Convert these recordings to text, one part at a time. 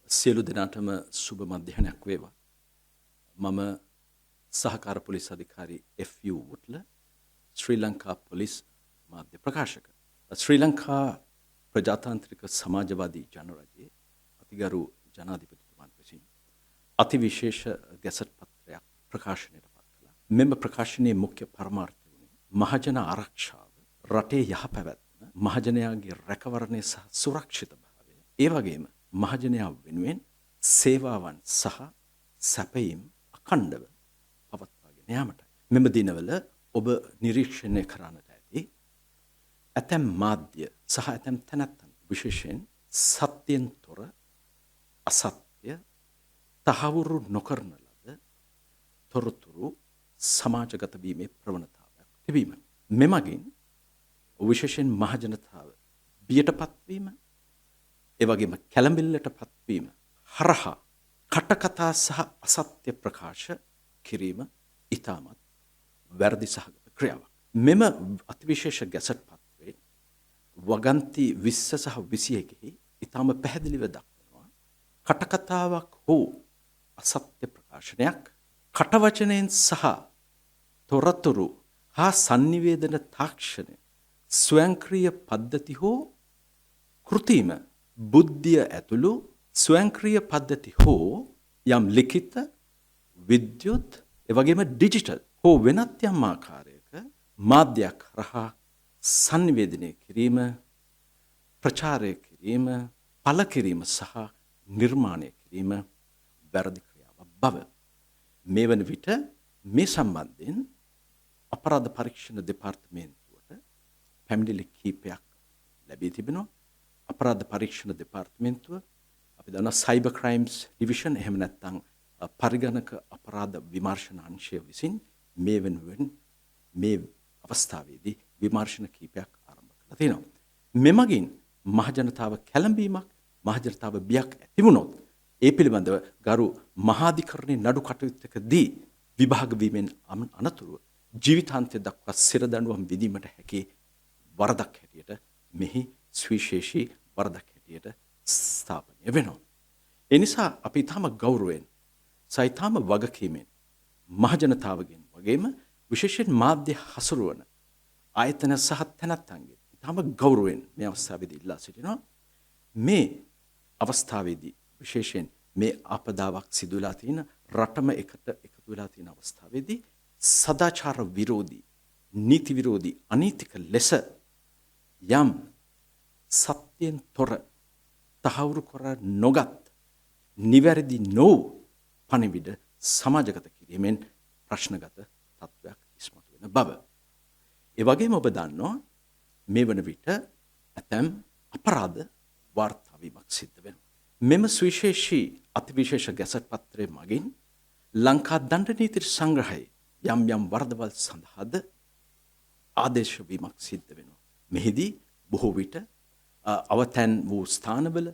සියලු දෙනාටම සුබ මධ්‍යහනයක් වේවා. මම සහකාර පොලිස් අධිකාරී FU වුට්ල ශ්‍රී ලංකා පොලිස් මාධ්‍ය ප්‍රකාශක. ශ්‍රී ලංකා ප්‍රජාතාන්ත්‍රික සමාජවාදී ජනරජයේ අතිගරු ජනාධිපතිතුමන් විසින් අතිවිශේෂ ගැසට් පත්‍රයක් ප්‍රකාශනයට පත් කළා. මෙම ප්‍රකාශනයේ මුඛ්‍ය පරමාර්ථය වුණේ මහජන ආරක්ෂාව, රටේ යහපැවැත්ම, මහජනයාගේ රැකවරණය සහ සුරක්ෂිත භාවය, ඒ වගේම මහජනයා වෙනුවෙන් සේවාවන් සහ සැපයීම් අඛණ්ඩව පවත්වාගෙන යාමටයි. මෙම දිනවල ඔබ නිරීක්ෂණය කරන්නට ඇති ඇතැම් මාධ්‍ය සහ ඇතැම් තැනැත්තන් විශේෂයෙන් සත්‍යයෙන් තොර අසත්‍ය තහවුරු නොකරන ලද තොරතුරු සමාජගත වීමේ ප්‍රවණතාවයක් තිබීම. මෙමගින් විශේෂයෙන් මහජනතාව බියට පත්වීම, එවැගේම කැළඹිල්ලට පත්වීම හරහා කටකතා සහ අසත්‍ය ප්‍රකාශ කිරීම ඉතාමත් වැරදි සහගත ක්‍රියාවක්. මෙම අතිවිශේෂ ගැසට් පත්‍රයේ වගන්ති 20 සහ 21 ඉතාම පැහැදිලිව දක්වනවා කටකතාවක් හෝ අසත්‍ය ප්‍රකාශනයක් කටවචනයෙන් සහ තොරතුරු හා sannivedana තාක්ෂණය ස්වයංක්‍රීය පද්ධති හෝ කෘතිම බුද්ධිය ඇතුළු ස්වයංක්‍රීය පද්ධති හෝ යම් ලිඛිත, විද්‍යුත්, එවැගේම ඩිජිටල් හෝ වෙනත් යම් ආකාරයක මාධ්‍යයක් හරහා sannivedanaya කිරීම, ප්‍රචාරය කිරීම, පළ කිරීම සහ නිර්මාණය කිරීම වැරදි ක්‍රියාවක් බව. මේ වන විට මේ සම්බන්ධයෙන් අපරාධ පරීක්ෂණ දෙපාර්තමේන්තුවට පැමිණිලි කිහිපයක් ලැබී තිබෙනවා. අපරාධ පරීක්ෂණ දෙපාර්තමේන්තුව අපි දන්නවා සයිබර් ක්‍රයිම්ස් ඩිවිෂන් එහෙම නැත්නම් පරිගණක අපරාධ විමර්ශන අංශය විසින් මේ වෙනුවෙන් මේ අවස්ථාවේදී විමර්ශන කිහිපයක් ආරම්භ කරලා තියෙනවා. මෙමගින් මහජනතාව කැළඹීමක්, මහජනතාව බියක් ඇති වුණොත් ඒ පිළිබඳව ගරු මහාධිකරණයේ නඩු කටයුත්තකදී විභාග වීමෙන් අනතුරුව ජීවිතාන්තය දක්වා සිර දඬුවම් විඳීමට හැකි වරදක් හැටියට මෙහි සුවිශේෂී වරදක් හැටියට ස්ථාපනය වෙනවා. ඒ නිසා අපි තාම ගෞරවයෙන් සයිතාම වගකීමෙන් මහජනතාවගෙන් වගේම විශේෂයෙන් මාධ්‍ය හසුරුවන ආයතන සහ තැනැත්තන්ගෙන් තාම ගෞරවයෙන් මේ අවස්ථාවේදී ඉල්ලා සිටිනවා. මේ අවස්ථාවේදී විශේෂයෙන් මේ ආපදාවක් සිදු වෙලා තියෙන රටම එකට එකතු වෙලා තියෙන අවස්ථාවේදී සදාචාර විරෝධී, නීති විරෝධී, අනීතික ලෙස යම් සත්‍යයෙන් තොර තහවුරු කර නොගත් නිවැරදි නො පණිවිඩ සමාජගත කිරීමෙන් ප්‍රශ්නගත තත්ත්වයක් ඉස්මතු වෙන බව. ඒ වගේම ඔබ දන්නවා මේ වන විට ඇතැම් අපරාධ වාර්තා වීමක් සිද්ධ වෙනවා. මෙම සුවිශේෂී අතිවිශේෂ ගැසට් පත්‍රය මගින් ලංකා දණ්ඩ නීති සංග්‍රහයේ යම් යම් වරදවල් සඳහාද ආදේශ වීමක් සිද්ධ වෙනවා. මෙහිදී බොහෝ විට අවතැන් වූ ස්ථානවල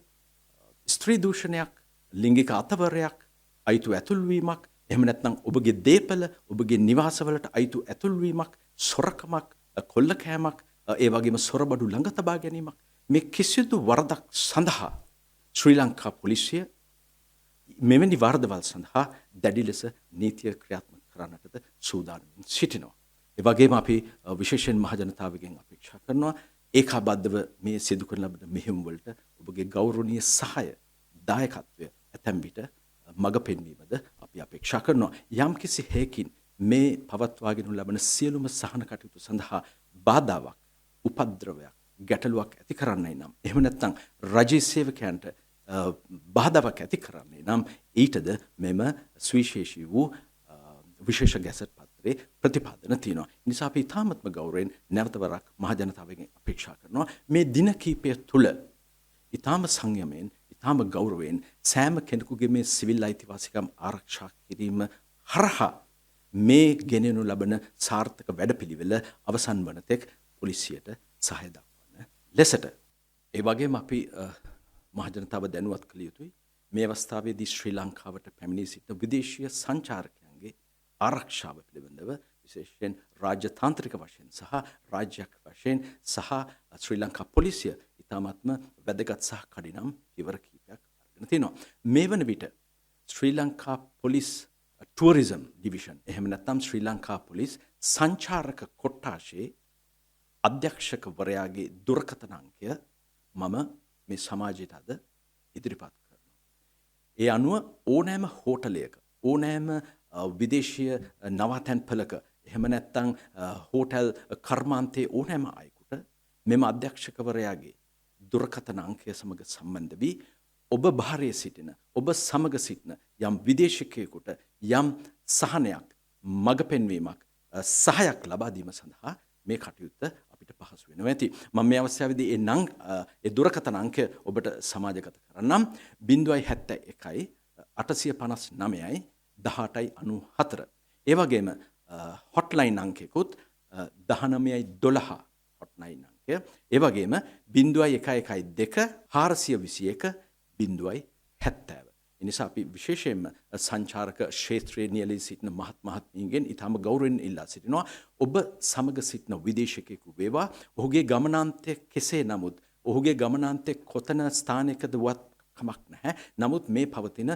ස්ත්‍රී දූෂණයක්, ලිංගික අතවරයක්, අයිතු ඇතුල්වීමක්, එහෙම නැත්නම් ඔබගේ දේපල, ඔබගේ නිවාසවලට අයිතු ඇතුල්වීමක්, සොරකමක්, කොල්ලකෑමක්, ඒ වගේම සොරබඩු ළඟ තබා ගැනීමක්, මේ කිසිදු වරදක් සඳහා ශ්‍රී ලංකා පොලිසිය මෙවැනි වරදවල් සඳහා දැඩි ලෙස නීතිය ක්‍රියාත්මක කරන්නටද සූදානමින් සිටිනවා. ඒ වගේම අපි විශේෂයෙන් මහජනතාවගෙන් අපේක්ෂා කරනවා ඒකාබද්ධව මේ සිදු කරන ලබන මෙහෙයුම් වලට ඔබගේ ගෞරවනීය සහාය, දායකත්වය ඇතැම් විට මඟ පෙන්වීමද අපි අපේක්ෂා කරනවා. යම්කිසි හේකින් මේ පවත්වාගෙන ලබන සියලුම සහන කටයුතු සඳහා බාධාවක්, උපද්‍රවයක්, ගැටලුවක් ඇති කරන්නයි නම්, එහෙම නැත්නම් රජයේ සේවකයන්ට බාධාවක් ඇති කරන්නේ නම් ඊටද මෙම සුවිශේෂී වූ විශේෂ ගැසට් පත්‍රයේ ප්‍රතිපාදන තියෙනවා. නිසා අපි තාමත්ම ගෞරවයෙන් නැවතවරක් මහජනතාවගෙන් අපේක්ෂා කරනවා මේ දින කිහිපය තුළ ඊටාම සංයමයෙන්, ඊටාම ගෞරවයෙන් සෑම කෙනෙකුගේ මේ සිවිල් අයිතිවාසිකම් ආරක්ෂා කිරීම හරහා මේ ගෙනෙනු ලබන සාර්ථක වැඩපිළිවෙල අවසන් වන තෙක් පොලිසියට සහාය දක්වන ලෙසට. ඒ වගේම අපි මහජනතාව දැනුවත් කළ යුතුයි මේ අවස්ථාවේදී ශ්‍රී ලංකාවට පැමිණී සිටින විදේශීය සංචාරකයන්ගේ ආරක්ෂාව පිළිබඳව විශේෂයෙන් රාජ්‍යතාන්ත්‍රික වශයෙන් සහ රාජ්‍යයක් වශයෙන් සහ ශ්‍රී ලංකා පොලිසිය ඉතාමත්ම වැදගත් සහ කඩිනම් පියවර කිහිපයක් කරගෙන තියෙනවා. මේ වන විට ශ්‍රී ලංකා පොලිස් ටුවරිසම් ඩිවිෂන් එහෙම නැත්නම් ශ්‍රී ලංකා පොලිස් සංචාරක කොට්ටාශයේ අධ්‍යක්ෂකවරයාගේ දුරකථන අංකය මම මේ සමාජයට අද ඉදිරිපත් කරනවා. ඒ අනුව ඕනෑම හෝටලයක ඕනෑම විදේශීය නවාතැන්පලක එහෙම නැත්නම් හෝටල් කර්මාන්තයේ ඕනෑම අයෙකුට මෙම අධ්‍යක්ෂකවරයාගේ දුරකථන අංකය සමග සම්බන්ධ වී ඔබ භාරයේ සිටින ඔබ සමග සිටින යම් විදේශිකයෙකුට යම් සහනයක් මඟ පෙන්වීමක් සහයක් ලබා දීම සඳහා මේ කටයුත්ත අපිට පහසු වෙනවා ඇති. මම මේ අවස්ථාවේදී ඒ දුරකථන අංකය ඔබට සමාජගත කරන්නම් 071 859යි 1894. ඒ වගේම හොට්ලයින් අංකයකුත් 1912 හොට්ලයින් අංකය. ඒ වගේම 0112 421 070. එනිසා අපි විශේෂයෙන්ම සංචාරක ක්ෂේත්‍රයේ නියැලී සිටින මහත්මීන්ගෙන් ඉතාම ගෞරවයෙන් ඉල්ලා සිටිනවා ඔබ සමග සිටින විදේශිකයෙකු වේවා ඔහුගේ ගමනාන්තය කෙසේ නමුත් ඔහුගේ ගමනාන්තය කොතන ස්ථානයකද වත් කමක් නැහැ. නමුත් මේ පවතින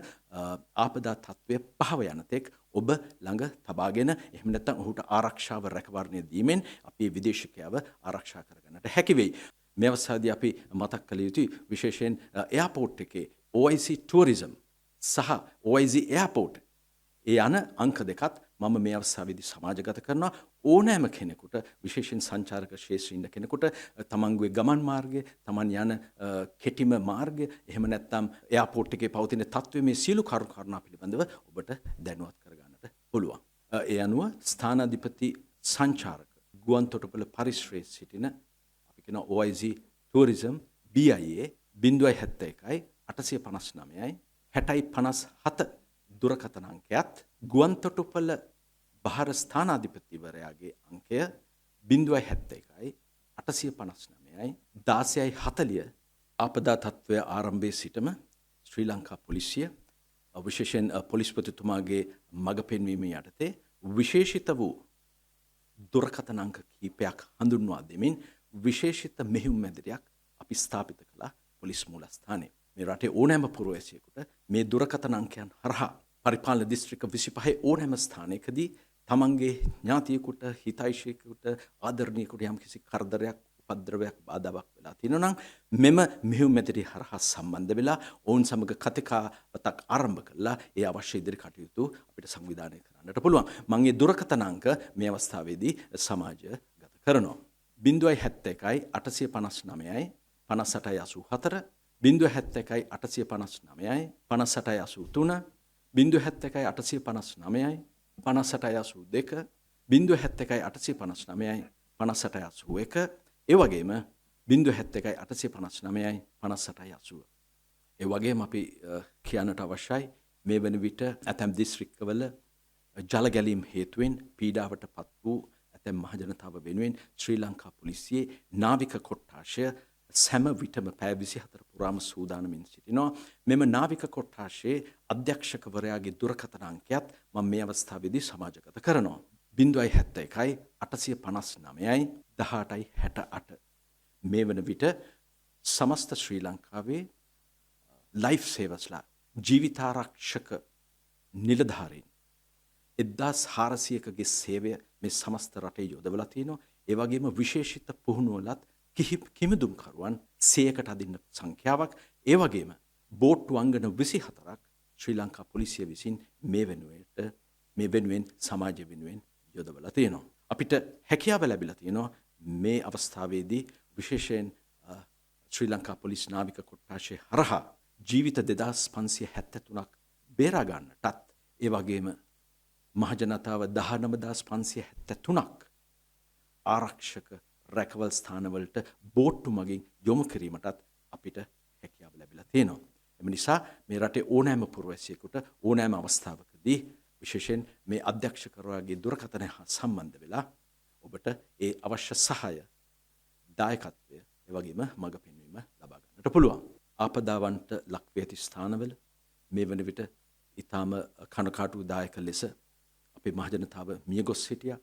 ආපදා තත්ත්වය පහව යන තෙක් ඔබ ළඟ තබාගෙන එහෙම නැත්නම් ඔහුට ආරක්ෂාව රැකවරණය දීමෙන් අපි විදේශිකයව ආරක්ෂා කරගන්නට හැකි වෙයි. මේ අවස්ථාවේදී අපි මතක් කළ යුතුයි විශේෂයෙන් එයාපෝට් එකේ OIC ටුවරිසම් සහ OIC එයාපෝට් ඒ යන අංක දෙකත් මම මේ අවස්ථාවේදී සමාජගත කරනවා. ඕනෑම කෙනෙකුට විශේෂයෙන් සංචාරක ක්ෂේත්‍රයේ ඉන්න කෙනෙකුට තමන්ගේ ගමන් මාර්ගය තමන් යන කෙටිම මාර්ගය එහෙම නැත්නම් එයාපෝට් එකේ පවතින තත්ත්වයේ මේ සියලු කරුණා පිළිබඳව ඔබට දැනුවත් කරගන්නට පුළුවන්. ඒ අනුව ස්ථානාධිපති සංචාරක ගුවන්තොටුපළ පරිශ්‍රයේ සිටින අපි කියන OIC ටුවරිසම් BIA 071 859යි 6057 දුරකථන අංකයත් ගුවන්තොටුපළ බහර ස්ථානාධිපතිවරයාගේ අංකය 071 859යි 1640 ආපදා තත්ත්වය ආරම්භයේ සිටම ශ්‍රී ලංකා පොලිසිය විශේෂයෙන් පොලිස්පතිතුමාගේ මඟ පෙන්වීම යටතේ විශේෂිත වූ දුරකථන අංක කිහිපයක් හඳුන්වා දෙමින් විශේෂිත මෙහෙයුම් මැදිරියක් අපි ස්ථාපිත කළා පොලිස් මූලස්ථානයේ. මේ රටේ ඕනෑම පුරවැසියෙකුට මේ දුරකථන අංකයන් හරහා පරිපාලන දිස්ත්‍රික්ක 25 ඕනෑම ස්ථානයකදී තමන්ගේ ඥාතියෙකුට හිතයිෂයෙකුට ආදරණීයෙකුට යම්කිසි කරදරයක් උපද්‍රවයක් බාධාවක් වෙලා තියෙනවා නම් මෙම මෙහෙයුම් මැදිරිය හරහා සම්බන්ධ වෙලා ඔවුන් සමග කතිකාවතක් ආරම්භ කළා ඒ අවශ්‍ය ඉදිරි කටයුතු අපිට සංවිධානය කරන්නට පුළුවන්. මම මේ දුරකථන අංක මේ අවස්ථාවේදී සමාජගත කරනවා. 071 859යි 5884 071 859යි 5883 071 859යි 5882 071 859යි 5881 ඒ වගේම 071 859යි 5880. ඒ වගේම අපි කියන්නට අවශ්‍යයි මේ වන විට ඇතැම් දිස්ත්‍රික්කවල ජල ගැලීම් හේතුවෙන් පීඩාවට පත් වූ ඇතැම් මහජනතාව වෙනුවෙන් ශ්‍රී ලංකා පොලිසියේ නාවික කොට්ටාශය සෑම විටම පැය 24 පුරාම සූදානමින් සිටිනවා. මෙම නාවික කොට්ටාශයේ අධ්‍යක්ෂකවරයාගේ දුරකථන අංකයත් මම මේ අවස්ථාවේදී සමාජගත කරනවා. 071 859යි 1868. මේ වන විට සමස්ත ශ්‍රී ලංකාවේ ලයිෆ් සේවර්ස්ලා ජීවිතාරක්ෂක නිලධාරීන් 1400කගේ සේවය මේ සමස්ත රටේ යොදවලා තිනවා. ඒ වගේම විශේෂිත පුහුණුවලත් කිමිදුම්කරුවන් 100කට අදින්න සංඛ්‍යාවක්. ඒ වගේම බෝට්ටු අංගන 24ක් ශ්‍රී ලංකා පොලිසිය විසින් මේ වෙනුවෙන් සමාජය වෙනුවෙන් යොදවලා තියෙනවා. අපිට හැකියාව ලැබිලා තියෙනවා මේ අවස්ථාවේදී විශේෂයෙන් ශ්‍රී ලංකා පොලිස් නාවික කොට්ටාශය හරහා ජීවිත 2573ක් බේරා ගන්නටත් ඒ වගේම මහජනතාව 19573ක් ආරක්ෂක රැකවල් ස්ථානවලට බෝට්ටු මගින් යොමු කිරීමටත් අපිට හැකියාව ලැබිලා තියෙනවා. එම නිසා මේ රටේ ඕනෑම පුරවැසියෙකුට ඕනෑම අවස්ථාවකදී විශේෂයෙන් මේ අධ්‍යක්ෂකවරයාගේ දුරකථනය හා සම්බන්ධ වෙලා ඔබට ඒ අවශ්‍ය සහාය දායකත්වය ඒ වගේම මඟ පෙන්වීම ලබා ගන්නට පුළුවන්. ආපදාවන්ට ලක්වී ඇති ස්ථානවල මේ වන විට ඊටාම කනකාටුදායක ලෙස අපේ මහජනතාව මියගොස් සිටියා.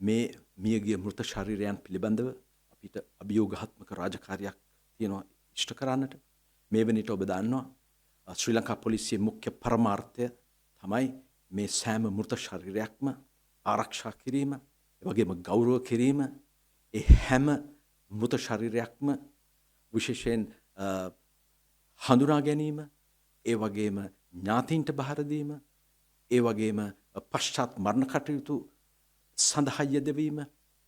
මේ මියගිය මෘත ශරීරයන් පිළිබඳව අපිට අභියෝගාත්මක රාජකාරියක් තියෙනවා ඉෂ්ට කරන්නට. මේ වෙනිට ඔබ දන්නවා ශ්‍රී ලංකා පොලිසියේ මුඛ්‍ය පරමාර්ථය තමයි මේ සෑම මෘත ශරීරයක්ම ආරක්ෂා කිරීම, ඒ වගේම ගෞරව කිරීම, ඒ හැම මෘත ශරීරයක්ම විශේෂයෙන් හඳුනා ගැනීම, ඒ වගේම ඥාතීන්ට බහර දීම, ඒ වගේම පශ්චාත් මරණ කටයුතු සඳහා යෙදවීම,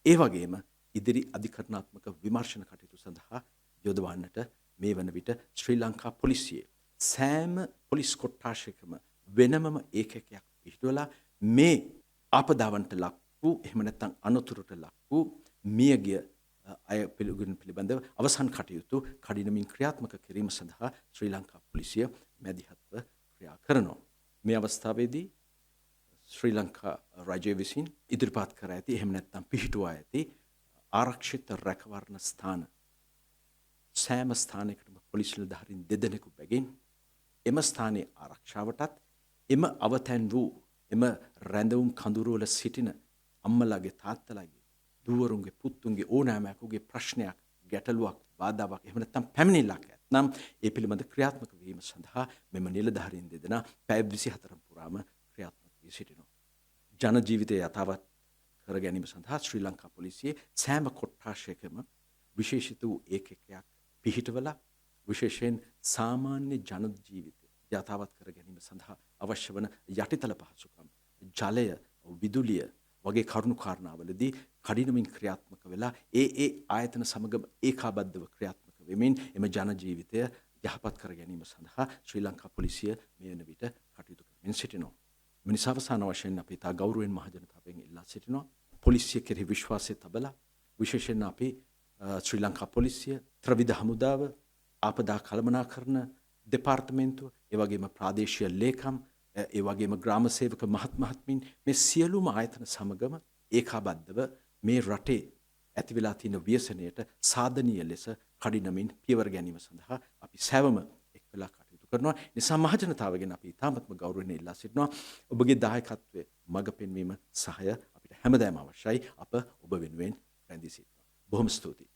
ඒ වගේම ඉදිරි අධිකරණාත්මක විමර්ශන කටයුතු සඳහා යොදවන්නට මේ වන විට ශ්‍රී ලංකා පොලිසියේ සෑම පොලිස් කොට්ටාශයකම වෙනමම ඒකකයක් පිහිටුවලා මේ ආපදාවන්ට ලක් වූ, එහෙම නැත්නම් අනතුරට ලක් වූ මියගිය අය පිළිබඳව අවසන් කටයුතු කඩිනමින් ක්‍රියාත්මක කිරීම සඳහා ශ්‍රී ලංකා පොලිසිය මැදිහත්ව ක්‍රියා කරනවා. මේ අවස්ථාවේදී ශ්‍රී ලංකා රජය විසින් ඉදිරිපත් කර ඇති, එහෙම නැත්නම් පිහිටුවා ඇති ආරක්ෂිත රැකවරණ ස්ථාන සෑම ස්ථානයකටම පොලිස් නිලධාරීන් දෙදෙනෙකු බැගින් එම ස්ථානයේ ආරක්ෂාවටත්, එම අවතැන් වූ එම රැඳවුම් කඳුරුවල සිටින අම්මලාගේ, තාත්තලාගේ, දුවරුන්ගේ, පුත්තුන්ගේ ඕනෑමකුගේ ප්‍රශ්නයක්, ගැටලුවක්, බාධාවක්, එහෙම නැත්නම් පැමිණිල්ලක් ඇත්නම් ඒ පිළිබඳ ක්‍රියාත්මක වීම සඳහා මෙම නිලධාරීන් දෙදෙනා පැය 24 පුරාම ක්‍රියාත්මක වී සිටිනවා. ජන ජීවිතය යථාවත් කර ගැනීම සඳහා ශ්‍රී ලංකා පොලිසියේ සෑම කොට්ටාශයකම විශේෂිත වූ ඒකකයක් පිහිටවලා විශේෂයෙන් සාමාන්‍ය ජන ජීවිතය යථාවත් කර ගැනීම සඳහා අවශ්‍ය වන යටිතල පහසුකම්, ජලය, විදුලිය වගේ කරුණු කාරණාවලදී කඩිනමින් ක්‍රියාත්මක වෙලා ඒ ආයතන සමග ඒකාබද්ධව ක්‍රියාත්මක වෙමින් එම ජන ජීවිතය යහපත් කර ගැනීම සඳහා ශ්‍රී ලංකා පොලිසිය මේ වන විට කටයුතු කරමින් සිටිනවා. මිනිස් අවසාන වශයෙන් අපි තා ගෞරවයෙන් මහජනතාවෙන් ඉල්ලා සිටිනවා. පොලිසිය කෙරෙහි විශ්වාසය තබලා විශේෂයෙන් අපි ශ්‍රී ලංකා පොලිසිය, ත්‍රිවිධ හමුදාව, ආපදා කළමනාකරණ දෙපාර්තමේන්තුව, ඒ වගේම ප්‍රාදේශීය ලේකම්, ඒ වගේම ග්‍රාම සේවක මහත්මීන් මේ සියලුම ආයතන සමගම ඒකාබද්ධව මේ රටේ ඇති වෙලා තියෙන ව්‍යසනයට සාධනීය ලෙස කඩිනමින් පියවර ගැනීම සඳහා අපි සෑවම එක් වෙලා කටයුතු කරනවා. නිසා මහජනතාවගෙන් අපි ඉතාමත්ම ගෞරවයෙන් ඉල්ලා සිටිනවා. ඔබගේ දායකත්වයේ මඟ පෙන්වීම සහාය අපිට හැමදාම අවශ්‍යයි. අප ඔබ වෙනුවෙන් රැඳී සිටිනවා. බොහොම ස්තුතියි.